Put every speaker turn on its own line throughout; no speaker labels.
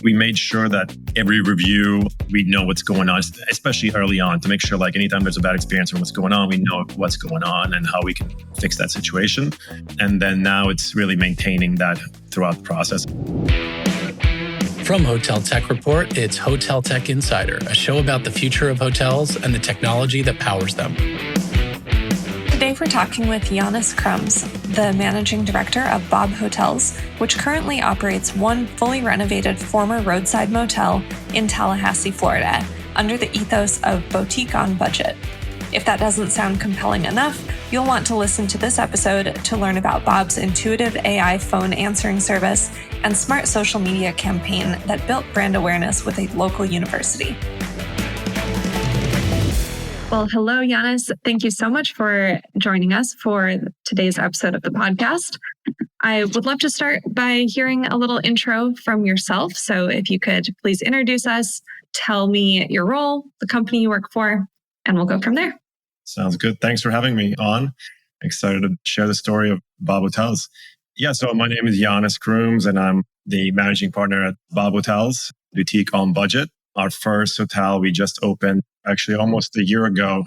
We made sure that every review, we know what's going on, especially early on, to make sure like anytime there's a bad experience or what's going on, we know what's going on and how we can fix that situation. And then now it's really maintaining that throughout the process.
From Hotel Tech Report, it's Hotel Tech Insider, a show about the future of hotels and the technology that powers them.
Today we're talking with Janis Krums, the managing director of Bob Hotels, which currently operates one fully renovated former roadside motel in Tallahassee, Florida, under the ethos of boutique on budget. If that doesn't sound compelling enough, you'll want to listen to this episode to learn about Bob's intuitive AI phone answering service and smart social media campaign that built brand awareness with a local university. Well, hello, Janis. Thank you so much for joining us for today's episode of the podcast. I would love to start by hearing a little intro from yourself. So if you could please introduce us, tell me your role, the company you work for, and we'll go from there.
Sounds good. Thanks for having me on. Excited to share the story of Bob Hotels. Yeah, so my name is Janis Krums, and I'm the managing partner at Bob Hotels, boutique on budget. Our first hotel we just opened actually almost a year ago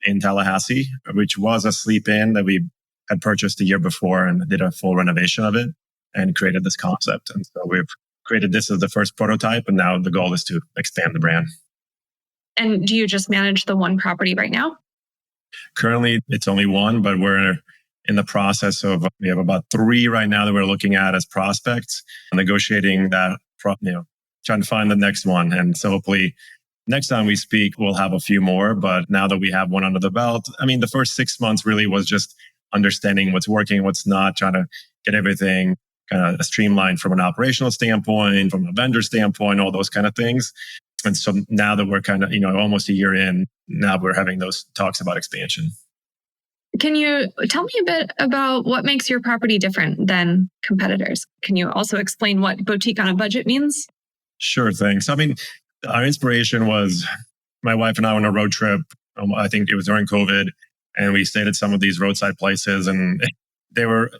in Tallahassee, which was a sleep-in that we had purchased a year before and did a full renovation of it and created this concept. And so we've created this as the first prototype, and now the goal is to expand the brand.
And do you just manage the one property right now?
Currently, it's only one, but we're in the process of, we have about 3 right now that we're looking at as prospects, negotiating that, trying to find the next one. And so hopefully next time we speak, we'll have a few more. But now that we have one under the belt, the first 6 months really was just understanding what's working, what's not, trying to get everything kind of streamlined from an operational standpoint, from a vendor standpoint, all those kind of things. And so now that we're kind of, almost a year in, now we're having those talks about expansion.
Can you tell me a bit about what makes your property different than competitors? Can you also explain what boutique on a budget means?
Sure thing. So, our inspiration was my wife and I on a road trip. I think it was during COVID, and we stayed at some of these roadside places, and they were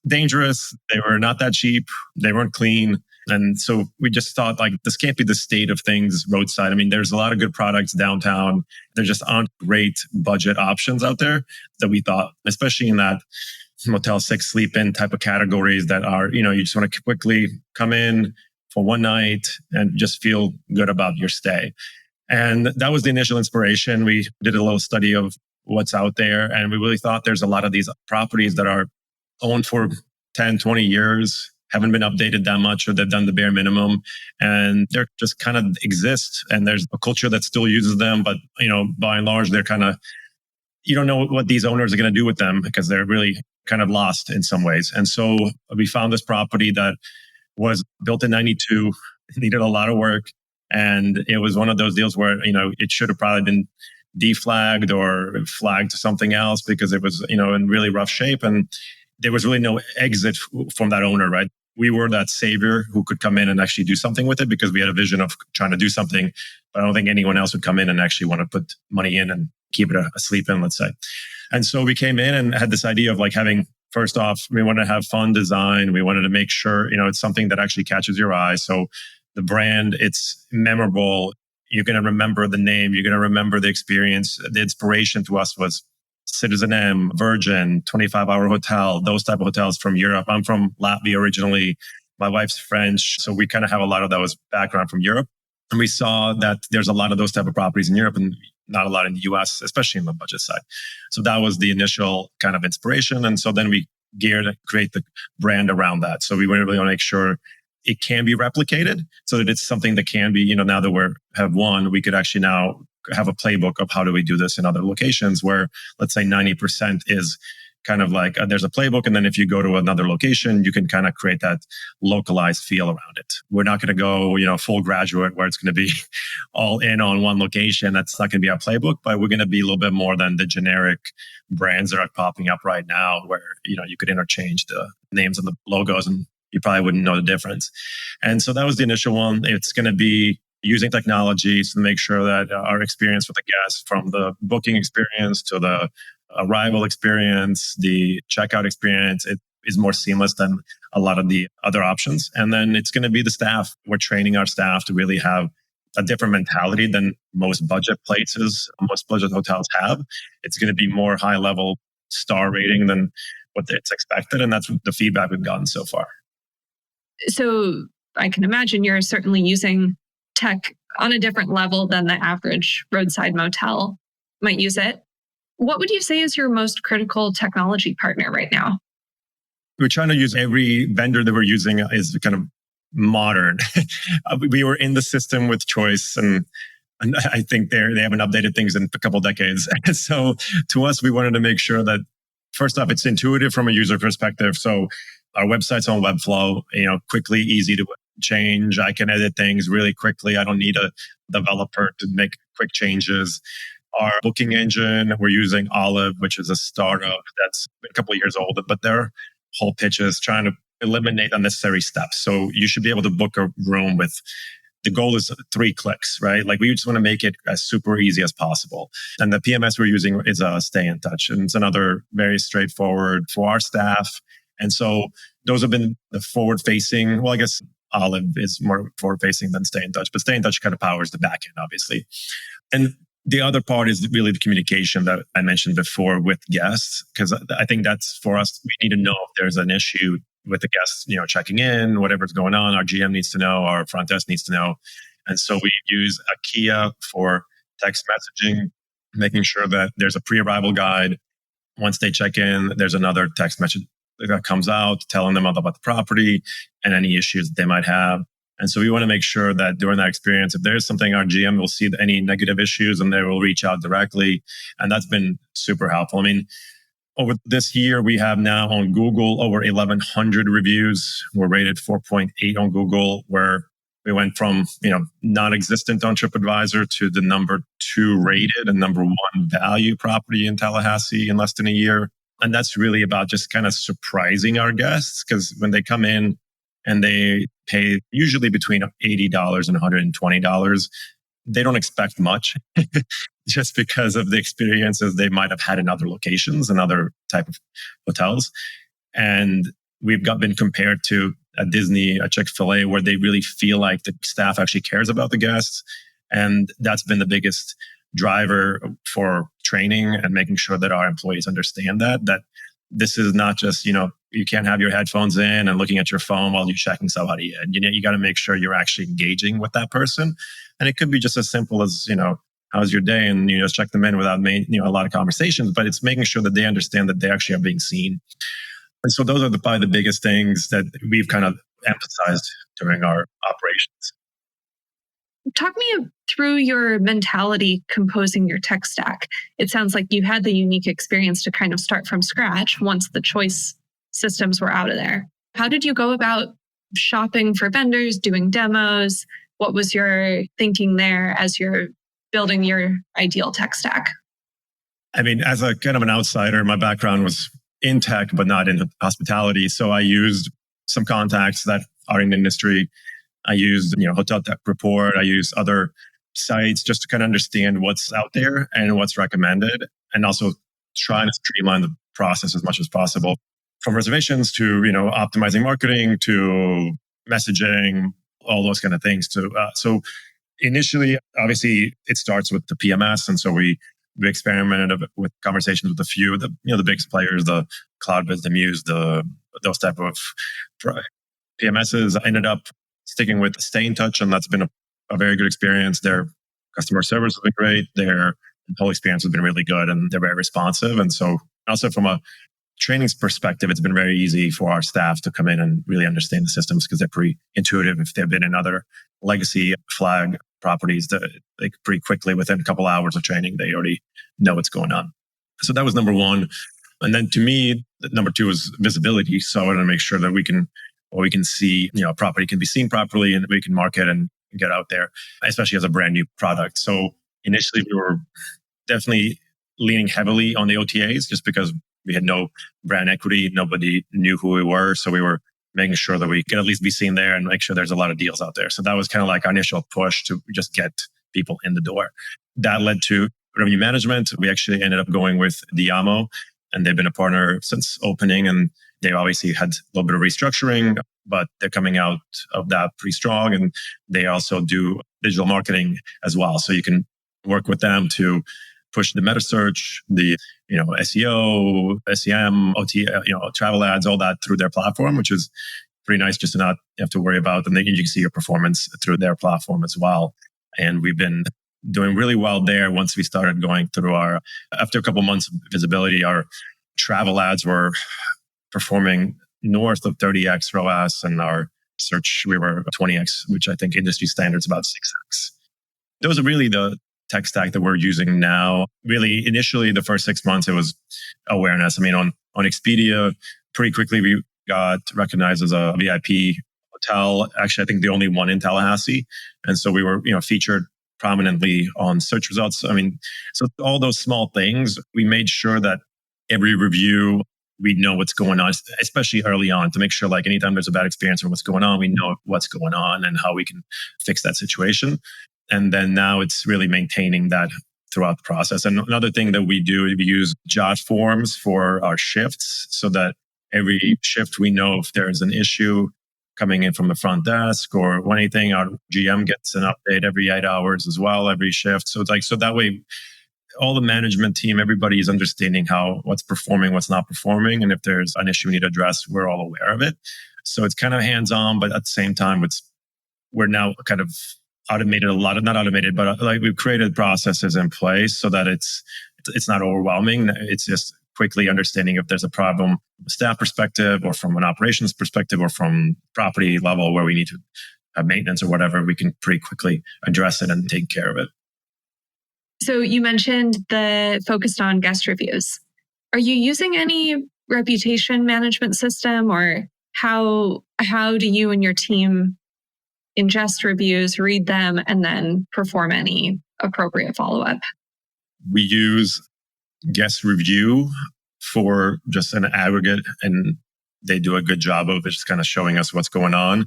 dangerous. They were not that cheap. They weren't clean. And so we just thought, like, this can't be the state of things roadside. There's a lot of good products downtown. There just aren't great budget options out there that we thought, especially in that Motel 6 sleep-in type of categories that are, you just want to quickly come in for one night and just feel good about your stay. And that was the initial inspiration. We did a little study of what's out there, and we really thought there's a lot of these properties that are owned for 10, 20 years, haven't been updated that much, or they've done the bare minimum, and they're just kind of exist. And there's a culture that still uses them, but by and large, they're kind of, you don't know what these owners are going to do with them because they're really kind of lost in some ways. And so we found this property that was built in 92, needed a lot of work. And it was one of those deals where, it should have probably been deflagged or flagged to something else because it was, in really rough shape. And there was really no exit from that owner, right? We were that savior who could come in and actually do something with it because we had a vision of trying to do something. But I don't think anyone else would come in and actually want to put money in and keep it a sleep-in, let's say. And so we came in and had this idea of like having, first off, we wanted to have fun design. We wanted to make sure, it's something that actually catches your eye. So the brand, it's memorable. You're going to remember the name. You're going to remember the experience. The inspiration to us was Citizen M, Virgin, 25-hour hotel, those type of hotels from Europe. I'm from Latvia originally. My wife's French. So we kind of have a lot of those background from Europe. And we saw that there's a lot of those type of properties in Europe and not a lot in the US, especially in the budget side. So that was the initial kind of inspiration. And so then we geared to create the brand around that. So we really want to make sure it can be replicated so that it's something that can be, now that we have one, we could actually now have a playbook of how do we do this in other locations where, let's say 90% is kind of like there's a playbook. And then if you go to another location, you can kind of create that localized feel around it. We're not going to go, full graduate where it's going to be all in on one location. That's not going to be our playbook, but we're going to be a little bit more than the generic brands that are popping up right now where, you could interchange the names and the logos and you probably wouldn't know the difference. And so that was the initial one. It's going to be using technologies to make sure that our experience with the guests, from the booking experience to the arrival experience, the checkout experience, is more seamless than a lot of the other options. And then it's going to be the staff. We're training our staff to really have a different mentality than most budget places, most budget hotels have. It's going to be more high level star rating than what it's expected. And that's the feedback we've gotten so far.
So I can imagine you're certainly using tech on a different level than the average roadside motel might use it. What would you say is your most critical technology partner right now?
We're trying to use every vendor that we're using is kind of modern. We were in the system with Choice, and I think they haven't updated things in a couple of decades. So to us, we wanted to make sure that first off, it's intuitive from a user perspective. So our website's on Webflow, quickly, easy to change. I can edit things really quickly. I don't need a developer to make quick changes. Our booking engine, we're using Olive, which is a startup that's a couple of years old, but their whole pitch is trying to eliminate unnecessary steps. So you should be able to book a room with, the goal is 3 clicks, right? Like we just want to make it as super easy as possible. And the PMS we're using is Stay in Touch. And it's another very straightforward for our staff. And so those have been the forward facing. Well, I guess Olive is more forward facing than Stay in Touch, but Stay in Touch kind of powers the back end, obviously. And the other part is really the communication that I mentioned before with guests, because I think that's for us, we need to know if there's an issue with the guests, checking in, whatever's going on. Our GM needs to know, our front desk needs to know. And so we use Akia for text messaging, making sure that there's a pre-arrival guide. Once they check in, there's another text message that comes out telling them about the property and any issues that they might have. And so we want to make sure that during that experience, if there's something, our GM will see any negative issues and they will reach out directly. And that's been super helpful. I mean, over this year, we have now on Google over 1,100 reviews. We're rated 4.8 on Google, where we went from, non-existent on TripAdvisor to the number 2 rated and number 1 value property in Tallahassee in less than a year. And that's really about just kind of surprising our guests, because when they come in and they pay usually between $80 and $120, they don't expect much just because of the experiences they might have had in other locations and other type of hotels. And we've been compared to a Disney, a Chick-fil-A, where they really feel like the staff actually cares about the guests. And that's been the biggest driver for training and making sure that our employees understand that this is not just, you can't have your headphones in and looking at your phone while you're checking somebody in. You got to make sure you're actually engaging with that person. And it could be just as simple as, how's your day? And you just check them in without a lot of conversations, but it's making sure that they understand that they actually are being seen. And so those are probably the biggest things that we've kind of emphasized during our operations.
Talk me through your mentality composing your tech stack. It sounds like you had the unique experience to kind of start from scratch once the Choice systems were out of there. How did you go about shopping for vendors, doing demos? What was your thinking there as you're building your ideal tech stack?
I mean, as a kind of an outsider, my background was in tech, but not in hospitality. So I used some contacts that are in the industry. I used, Hotel Tech Report. I used other sites just to kind of understand what's out there and what's recommended, and also trying to streamline the process as much as possible, from reservations to, optimizing marketing to messaging, all those kind of things. So initially, obviously, it starts with the PMS, and so we experimented with conversations with a few of the the biggest players, the Cloudbiz, the Muse, those type of PMSs. I ended up sticking with Stay in Touch, and that's been a very good experience. Their customer service has been great. Their whole experience has been really good, and they're very responsive. And so also from a trainings perspective, it's been very easy for our staff to come in and really understand the systems, because they're pretty intuitive. If they've been in other legacy flag properties, that they pretty quickly, within a couple hours of training, they already know what's going on. So that was number 1. And then to me, number 2 was visibility. So I wanted to make sure that we can see, a property can be seen properly and we can market and get out there, especially as a brand new product. So initially we were definitely leaning heavily on the OTAs, just because we had no brand equity. Nobody knew who we were. So we were making sure that we could at least be seen there and make sure there's a lot of deals out there. So that was kind of like our initial push to just get people in the door. That led to revenue management. We actually ended up going with Diamo, and they've been a partner since opening, and They obviously had a little bit of restructuring, but they're coming out of that pretty strong. And they also do digital marketing as well. So you can work with them to push the meta search, the SEO, SEM, OT, travel ads, all that through their platform, which is pretty nice just to not have to worry about. And then you can see your performance through their platform as well. And we've been doing really well there once we started going through after a couple months of visibility, our travel ads were performing north of 30x ROAS, and our search, we were 20x, which I think industry standards about 6x. Those are really the tech stack that we're using now. Really, initially, the first 6 months, it was awareness. I mean, on Expedia, pretty quickly, we got recognized as a VIP hotel. Actually, I think the only one in Tallahassee. And so we were, featured prominently on search results. I mean, so all those small things, we made sure that every review, we know what's going on, especially early on, to make sure like anytime there's a bad experience or what's going on, we know what's going on and how we can fix that situation. And then now it's really maintaining that throughout the process. And another thing that we do, we use jot forms for our shifts so that every shift we know if there's an issue coming in from the front desk or anything. Our GM gets an update every 8 hours as well, every shift. So it's like, so that way, all the management team, everybody is understanding what's performing, what's not performing. And if there's an issue we need to address, we're all aware of it. So it's kind of hands-on, but at the same time, we're now kind of automated a lot of, not automated, but like we've created processes in place so that it's not overwhelming. It's just quickly understanding if there's a problem from a staff perspective or from an operations perspective or from property level where we need to have maintenance or whatever, we can pretty quickly address it and take care of it.
So you mentioned the focused on guest reviews. Are you using any reputation management system, or how do you and your team ingest reviews, read them, and then perform any appropriate follow-up?
We use guest review for just an aggregate, and they do a good job of just kind of showing us what's going on.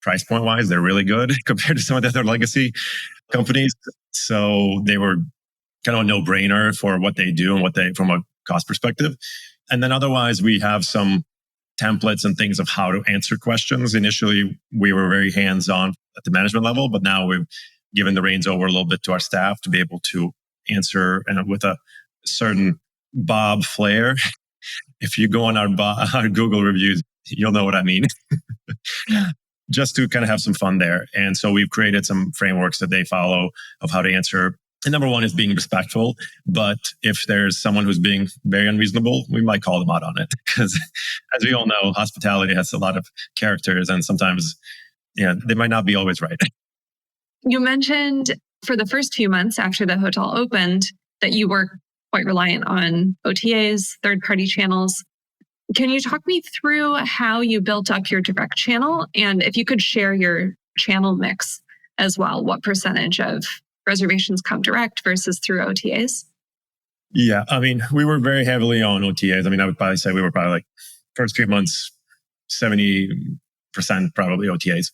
Price point wise, they're really good compared to some of the other legacy companies. So they were kind of a no-brainer for what they do and from a cost perspective. And then otherwise, we have some templates and things of how to answer questions. Initially, we were very hands-on at the management level, but now we've given the reins over a little bit to our staff to be able to answer, and with a certain Bob flair. If you go on our Google reviews, you'll know what I mean. Just to kind of have some fun there. And so we've created some frameworks that they follow of how to answer. And number one is being respectful. But if there's someone who's being very unreasonable, we might call them out on it. Because as we all know, hospitality has a lot of characters, and sometimes they might not be always right.
You mentioned for the first few months after the hotel opened that you were quite reliant on OTAs, third-party channels. Can you talk me through how you built up your direct channel? And if you could share your channel mix as well, what percentage of reservations come direct versus through OTAs?
Yeah, I mean, we were very heavily on OTAs. I mean, I would probably say we were probably like first 3 months, 70% probably OTAs.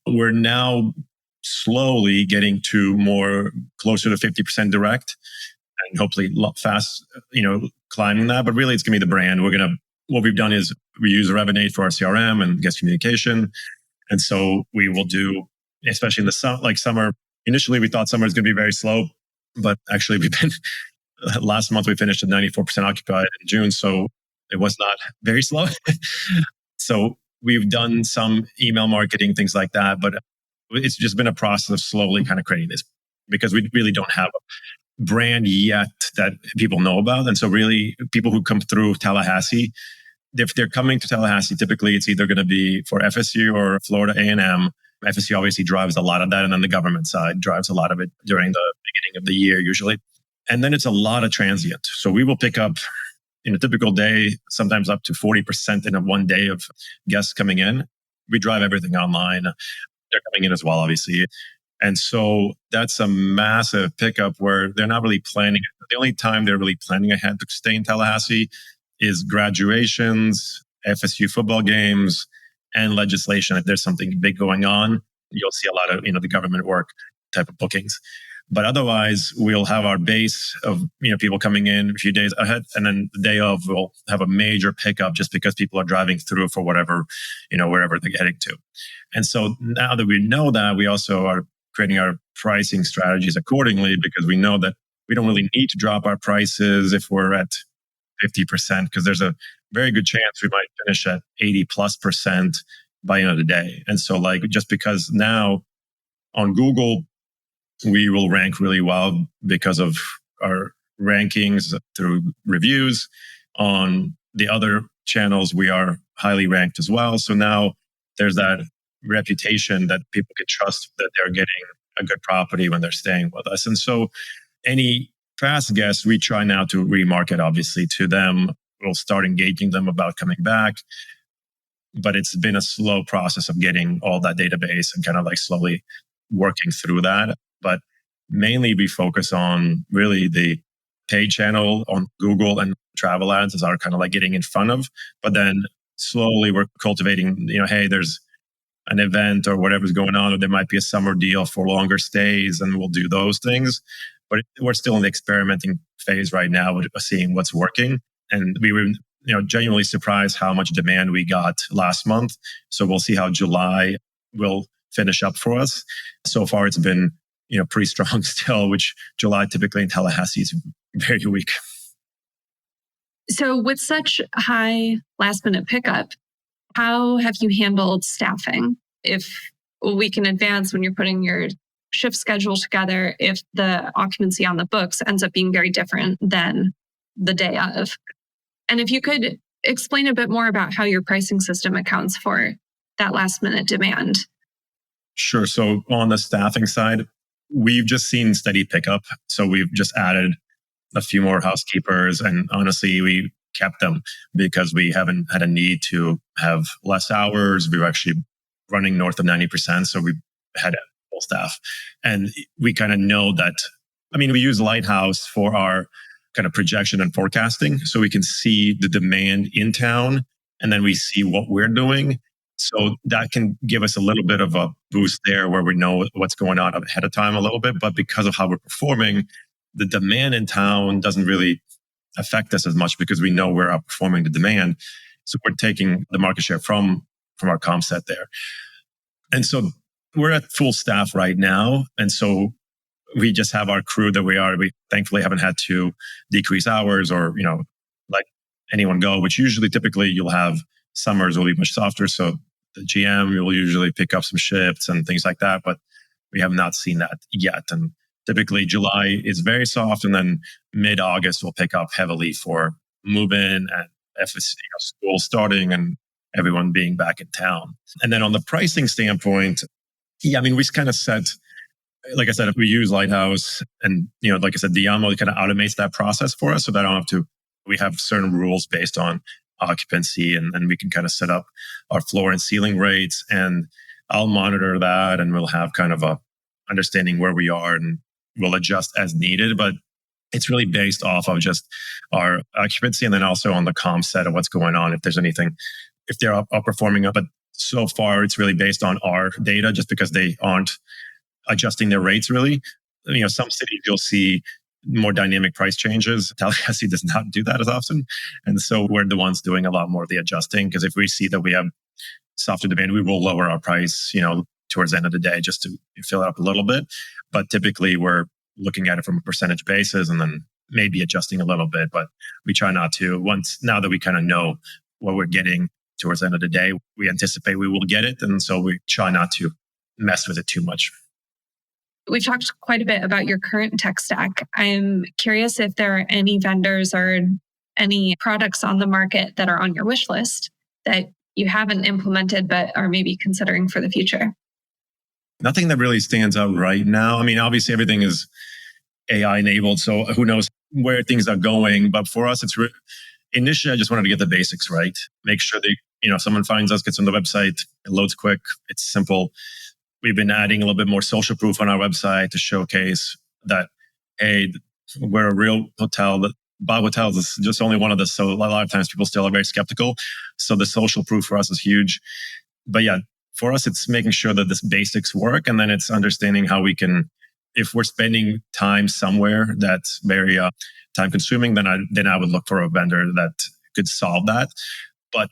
We're now slowly getting to more closer to 50% direct, and hopefully fast, climbing that. But really, it's going to be the brand. What we've done is we use Revinate for our CRM and guest communication. And so we will do, especially in the summer. Initially, we thought summer is going to be very slow, but actually last month we finished at 94% occupied in June. So it was not very slow. So we've done some email marketing, things like that, but it's just been a process of slowly kind of creating this, because we really don't have a brand yet that people know about. And so really people who come through Tallahassee, if they're coming to Tallahassee, typically it's either going to be for FSU or Florida A&M. FSU obviously drives a lot of that. And then the government side drives a lot of it during the beginning of the year usually. And then it's a lot of transient. So we will pick up in a typical day, sometimes up to 40% in a one day of guests coming in. We drive everything online. They're coming in as well, obviously. And so that's a massive pickup where they're not really planning. The only time they're really planning ahead to stay in Tallahassee is graduations, FSU football games, and legislation. If there's something big going on, you'll see a lot of, the government work type of bookings. But otherwise, we'll have our base of people coming in a few days ahead, and then the day of we'll have a major pickup just because people are driving through for whatever, wherever they're heading to. And so now that we know that, we also are creating our pricing strategies accordingly, because we know that we don't really need to drop our prices if we're at 50%, because there's a very good chance we might finish at 80+% by the end of the day. And so just because now on Google, we will rank really well because of our rankings through reviews. On the other channels, we are highly ranked as well. So now there's that reputation that people can trust that they're getting a good property when they're staying with us. And so any fast guests, we try now to remarket, obviously, to them. We'll start engaging them about coming back. But it's been a slow process of getting all that database and kind of slowly working through that. But mainly we focus on really the paid channel on Google and travel ads as our kind of getting in front of. But then slowly we're cultivating, hey, there's an event or whatever's going on, or there might be a summer deal for longer stays, and we'll do those things. But we're still in the experimenting phase right now with seeing what's working. And we were genuinely surprised how much demand we got last month. So we'll see how July will finish up for us. So far, it's been pretty strong still, which July typically in Tallahassee is very weak.
So with such high last minute pickup, how have you handled staffing? If a week in advance, when you're putting your shift schedule together, if the occupancy on the books ends up being very different than the day of. And if you could explain a bit more about how your pricing system accounts for that last minute demand.
Sure. So on the staffing side, we've just seen steady pickup. So we've just added a few more housekeepers, and honestly, we kept them because we haven't had a need to have less hours. We were actually running north of 90%. So we had full staff. And we kind of know that, we use Lighthouse for our kind of projection and forecasting. So we can see the demand in town, and then we see what we're doing. So that can give us a little bit of a boost there where we know what's going on ahead of time a little bit. But because of how we're performing, the demand in town doesn't really affect us as much because we know we're outperforming the demand. So we're taking the market share from our compset there. And so we're at full staff right now. And so we just have our crew that we are. We thankfully haven't had to decrease hours or, let anyone go, which typically you'll have summers will be much softer. So the GM will usually pick up some shifts and things like that, but we have not seen that yet. And typically July is very soft, and then mid-August we'll pick up heavily for move-in and school starting and everyone being back in town. And then on the pricing standpoint, we kind of set, like I said, if we use Lighthouse and, like I said, Diamo kind of automates that process for us so that I don't have to, we have certain rules based on occupancy, and we can kind of set up our floor and ceiling rates, and I'll monitor that, and we'll have kind of a understanding where we are, and we'll adjust as needed. But it's really based off of just our occupancy, and then also on the compset of what's going on, if there's anything, if they're outperforming. But so far, it's really based on our data, just because they aren't adjusting their rates really. Some cities you'll see more dynamic price changes. Tallahassee does not do that as often. And so we're the ones doing a lot more of the adjusting, because if we see that we have softer demand, we will lower our price, towards the end of the day just to fill it up a little bit. But typically we're looking at it from a percentage basis and then maybe adjusting a little bit. But we try not to. Now that we kind of know what we're getting towards the end of the day, we anticipate we will get it. And so we try not to mess with it too much.
We've talked quite a bit about your current tech stack. I'm curious if there are any vendors or any products on the market that are on your wish list that you haven't implemented but are maybe considering for the future.
Nothing that really stands out right now. Obviously everything is AI enabled, so who knows where things are going. But for us, initially I just wanted to get the basics right. Make sure that, if someone finds us, gets on the website, it loads quick, it's simple. We've been adding a little bit more social proof on our website to showcase that, hey, we're a real hotel. That Bob Hotels is just only one of this. So a lot of times people still are very skeptical. So the social proof for us is huge. But yeah, for us, it's making sure that this basics work. And then it's understanding how we can if we're spending time somewhere that's very time consuming, then I would look for a vendor that could solve that. But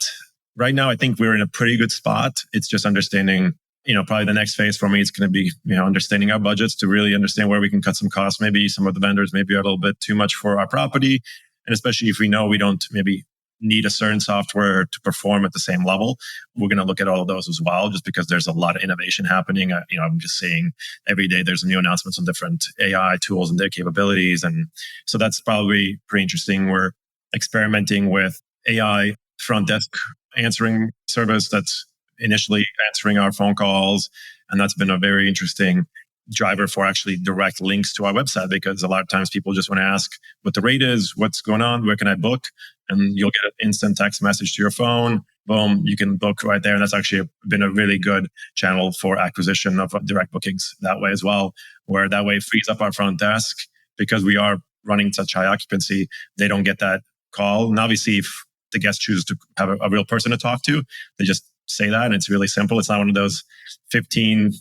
right now, I think we're in a pretty good spot. It's just understanding, probably the next phase for me is going to be, understanding our budgets to really understand where we can cut some costs. Maybe some of the vendors maybe are a little bit too much for our property. And especially if we know we don't maybe need a certain software to perform at the same level, we're going to look at all of those as well, just because there's a lot of innovation happening. I'm just seeing every day there's new announcements on different AI tools and their capabilities. And so that's probably pretty interesting. We're experimenting with AI front desk answering service that's initially answering our phone calls. And that's been a very interesting driver for actually direct links to our website, because a lot of times people just want to ask what the rate is, what's going on, where can I book? And you'll get an instant text message to your phone. Boom, you can book right there. And that's actually been a really good channel for acquisition of direct bookings that way as well, where that way frees up our front desk, because we are running such high occupancy. They don't get that call. And obviously, if the guest chooses to have a real person to talk to, they just say that. And it's really simple. It's not one of those 15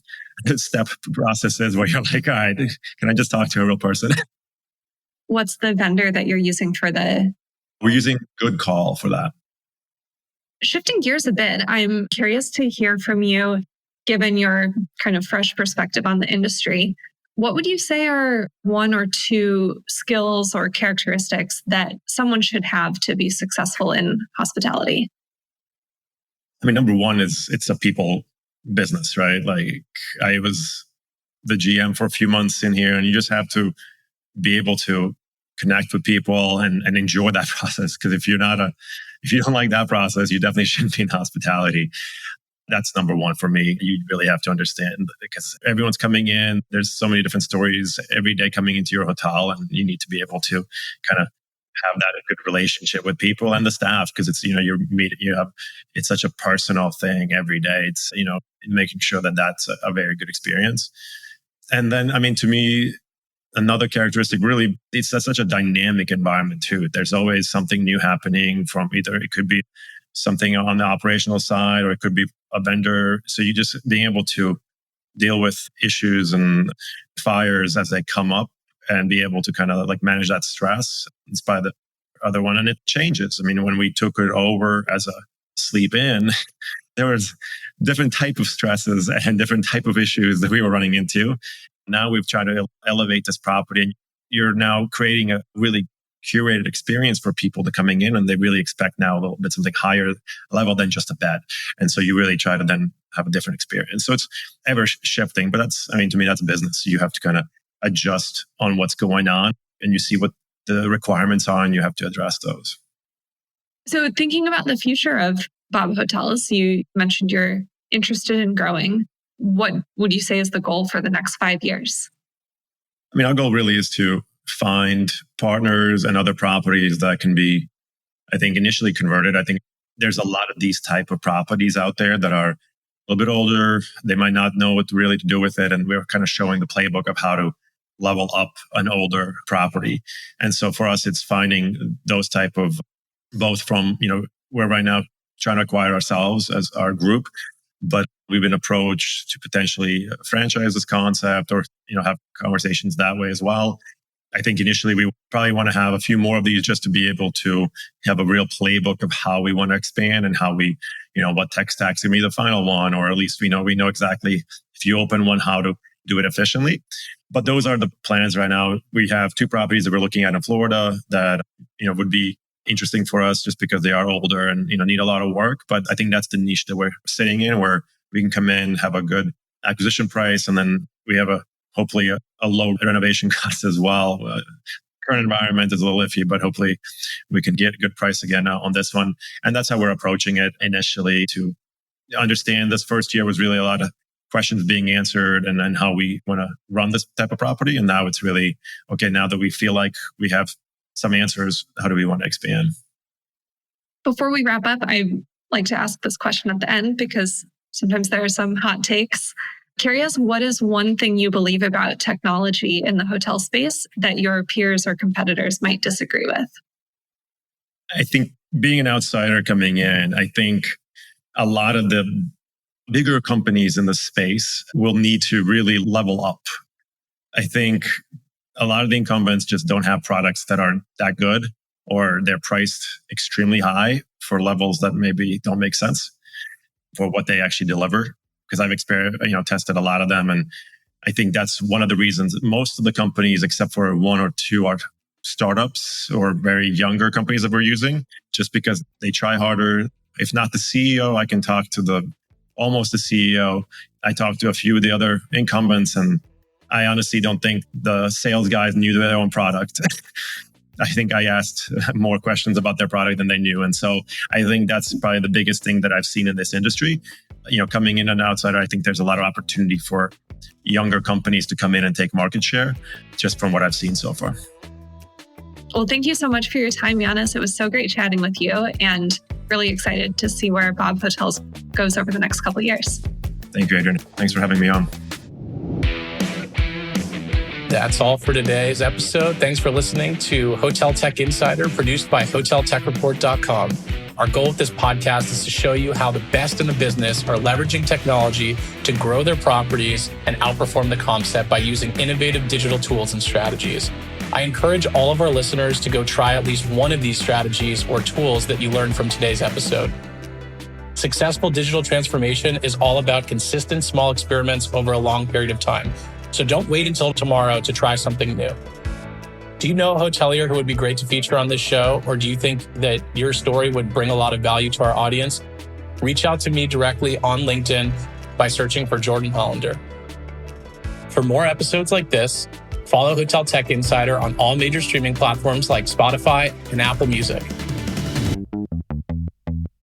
step processes where you're like, all right, can I just talk to a real person?
What's the vendor that you're using for the...
We're using Good Call for that.
Shifting gears a bit, I'm curious to hear from you, given your kind of fresh perspective on the industry. What would you say are one or two skills or characteristics that someone should have to be successful in hospitality?
I mean, number one is it's a people business, right? Like, I was the GM for a few months in here, and you just have to be able to connect with people and enjoy that process. Because if you don't like that process, you definitely shouldn't be in hospitality. That's number one for me. You really have to understand, because everyone's coming in. There's so many different stories every day coming into your hotel, and you need to be able to kind of have that a good relationship with people and the staff, because it's, it's such a personal thing every day. It's, making sure that that's a very good experience. And then, I mean, to me, another characteristic, really, it's such a dynamic environment too. There's always something new happening, from either it could be something on the operational side, or it could be a vendor. So you just being able to deal with issues and fires as they come up, and be able to kind of like manage that stress. It's by the other one. And it changes. I mean, when we took it over as a sleep in, there was different type of stresses and different type of issues that we were running into. Now we've tried to elevate this property, and you're now creating a really curated experience for people to coming in, and they really expect now a little bit something higher level than just a bed. And so you really try to then have a different experience. So it's ever shifting, but to me, that's business. You have to kind of adjust on what's going on, and you see what the requirements are, and you have to address those.
So thinking about the future of Bob Hotels, you mentioned you're interested in growing. What would you say is the goal for the next 5 years?
I mean, our goal really is to find partners and other properties that can be, I think, initially converted. I think there's a lot of these type of properties out there that are a little bit older. They might not know what really to do with it. And we're kind of showing the playbook of how to level up an older property. And so for us, it's finding those type of, both from, we're right now trying to acquire ourselves as our group, but we've been approached to potentially franchise this concept, or, have conversations that way as well. I think initially we probably want to have a few more of these, just to be able to have a real playbook of how we want to expand, and how we, what tech stack's going to be the final one, or at least we know exactly, if you open one, how to do it efficiently. But those are the plans right now. We have 2 properties that we're looking at in Florida that, would be interesting for us, just because they are older and, need a lot of work. But I think that's the niche that we're sitting in, where we can come in, have a good acquisition price, and then we have hopefully a low renovation cost as well. Current environment is a little iffy, but hopefully we can get a good price again on this one. And that's how we're approaching it initially, to understand this first year was really a lot of questions being answered, and then how we want to run this type of property. And now it's really, okay, now that we feel like we have some answers, how do we want to expand?
Before we wrap up, I like to ask this question at the end, because sometimes there are some hot takes. Curious, what is one thing you believe about technology in the hotel space that your peers or competitors might disagree with?
I think, being an outsider coming in, I think a lot of the bigger companies in the space will need to really level up I think a lot of the incumbents just don't have products that are that good, or they're priced extremely high for levels that maybe don't make sense for what they actually deliver. Because I've tested a lot of them. And I think that's one of the reasons most of the companies, except for one or two, are startups or very younger companies that we're using, just because they try harder. If not the CEO, I can talk to almost the CEO. I talked to a few of the other incumbents, and I honestly don't think the sales guys knew their own product. I think I asked more questions about their product than they knew. And so I think that's probably the biggest thing that I've seen in this industry. Coming in an outsider, I think there's a lot of opportunity for younger companies to come in and take market share, just from what I've seen so far.
Well, thank you so much for your time, Janis. It was so great chatting with you, and really excited to see where Bob Hotels goes over the next couple of years.
Thank you, Adrian. Thanks for having me on.
That's all for today's episode. Thanks for listening to Hotel Tech Insider, produced by hoteltechreport.com. Our goal with this podcast is to show you how the best in the business are leveraging technology to grow their properties and outperform the compset by using innovative digital tools and strategies. I encourage all of our listeners to go try at least one of these strategies or tools that you learned from today's episode. Successful digital transformation is all about consistent small experiments over a long period of time. So don't wait until tomorrow to try something new. Do you know a hotelier who would be great to feature on this show? Or do you think that your story would bring a lot of value to our audience? Reach out to me directly on LinkedIn by searching for Jordan Hollander. For more episodes like this, follow Hotel Tech Insider on all major streaming platforms like Spotify and Apple Music.